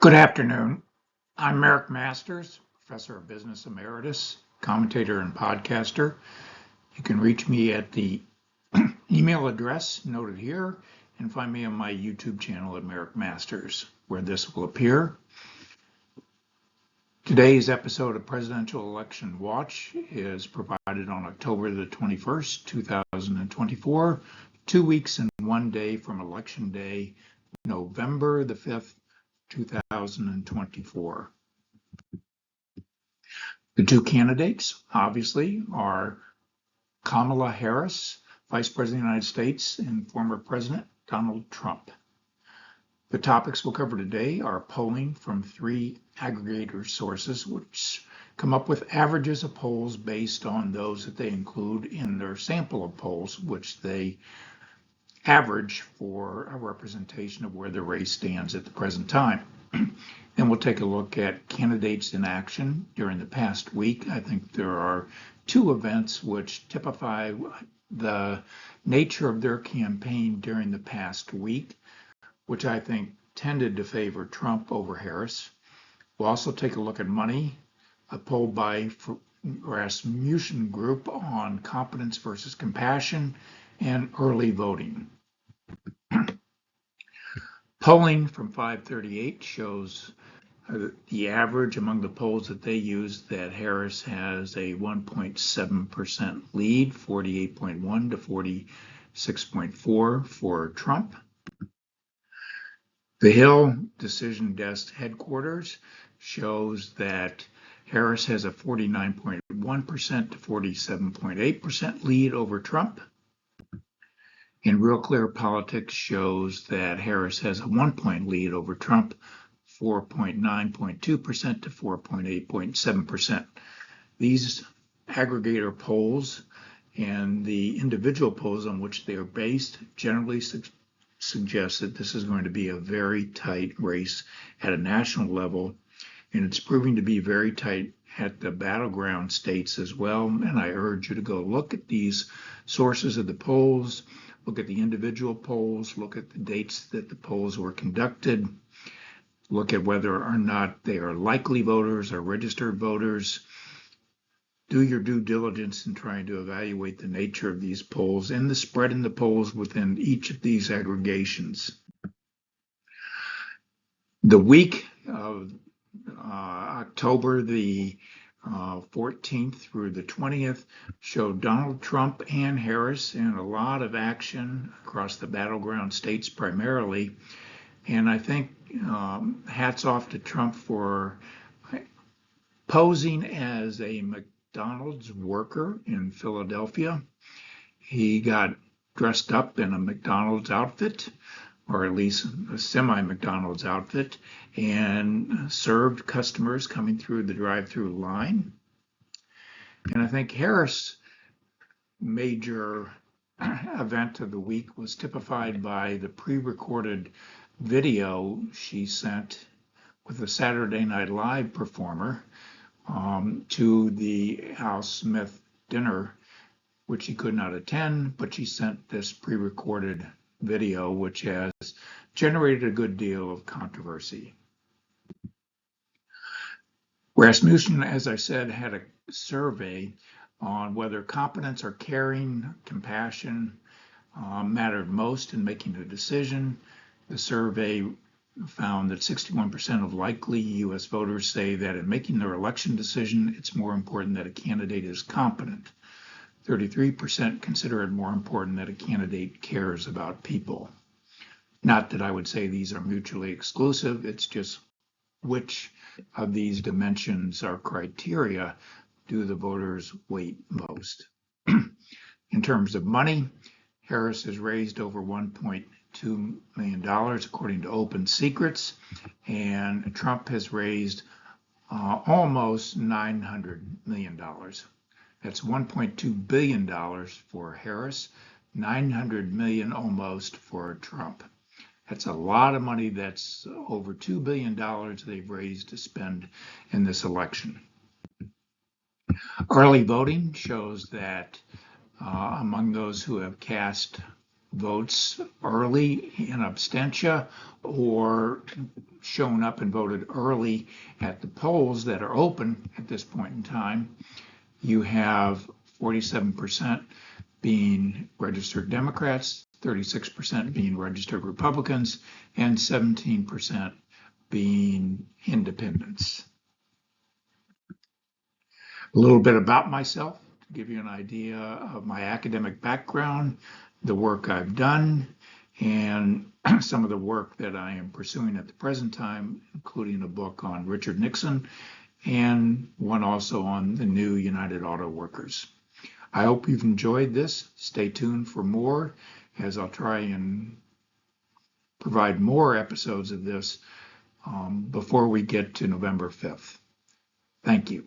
Good afternoon. I'm Merrick Masters, Professor of Business Emeritus, commentator and podcaster. You can reach me at the email address noted here and find me on my YouTube channel at Merrick Masters, where this will appear. Today's episode of Presidential Election Watch is provided on October the 21st, 2024, 2 weeks and 1 day from Election Day, November the 5th, 2024. The two candidates, obviously, are Kamala Harris, Vice President of the United States, and former President Donald Trump. The topics we'll cover today are polling from 3 aggregator sources, which come up with averages of polls based on those that they include in their sample of polls, which they average for a representation of where the race stands at the present time. Then we'll take a look at candidates in action during the past week. I think there are 2 events which typify the nature of their campaign during the past week, which I think tended to favor Trump over Harris. We'll also take a look at money, a poll by Rasmussen Group on competence versus compassion, and early voting. Polling from 538 shows the average among the polls that they use that Harris has a 1.7% lead, 48.1 to 46.4 for Trump. The Hill Decision Desk headquarters shows that Harris has a 49.1% to 47.8% lead over Trump. And Real Clear Politics shows that Harris has a 1-point lead over Trump, 4.9.2% to 4.8.7%. These aggregator polls and the individual polls on which they are based generally suggest that this is going to be a very tight race at a national level, and it's proving to be very tight at the battleground states as well. And I urge you to go look at these sources of the polls, look at the individual polls, look at the dates that the polls were conducted, look at whether or not they are likely voters or registered voters. Do your due diligence in trying to evaluate the nature of these polls and the spread in the polls within each of these aggregations. The week of October the 14th through the 20th showed Donald Trump and Harris in a lot of action across the battleground states primarily. And I think hats off to Trump for posing as a McDonald's worker in Philadelphia. He got dressed up in a McDonald's outfit, or at least a semi-McDonald's outfit, and served customers coming through the drive-through line. And I think Harris' major event of the week was typified by the pre-recorded video she sent with a Saturday Night Live performer to the Al Smith dinner, which she could not attend, but she sent this pre-recorded video, which has generated a good deal of controversy. Rasmussen, as I said, had a survey on whether competence or caring, compassion mattered most in making a decision. The survey found that 61% of likely U.S. voters say that in making their election decision, it's more important that a candidate is competent. 33% consider it more important that a candidate cares about people. Not that I would say these are mutually exclusive, it's just which of these dimensions or criteria do the voters weight most. In terms of money, Harris has raised over $1.2 million according to Open Secrets, and Trump has raised almost $900 million. That's $1.2 billion for Harris, $900 million almost for Trump. That's a lot of money. That's over $2 billion they've raised to spend in this election. Early voting shows that among those who have cast votes early in abstention or shown up and voted early at the polls that are open at this point in time. You have 47% being registered Democrats, 36% being registered Republicans, and 17% being independents. A little bit about myself to give you an idea of my academic background, the work I've done, and some of the work that I am pursuing at the present time, including a book on Richard Nixon and one also on the new United Auto Workers. I hope you've enjoyed this. Stay tuned for more, as I'll try and provide more episodes of this before we get to November 5th. Thank you.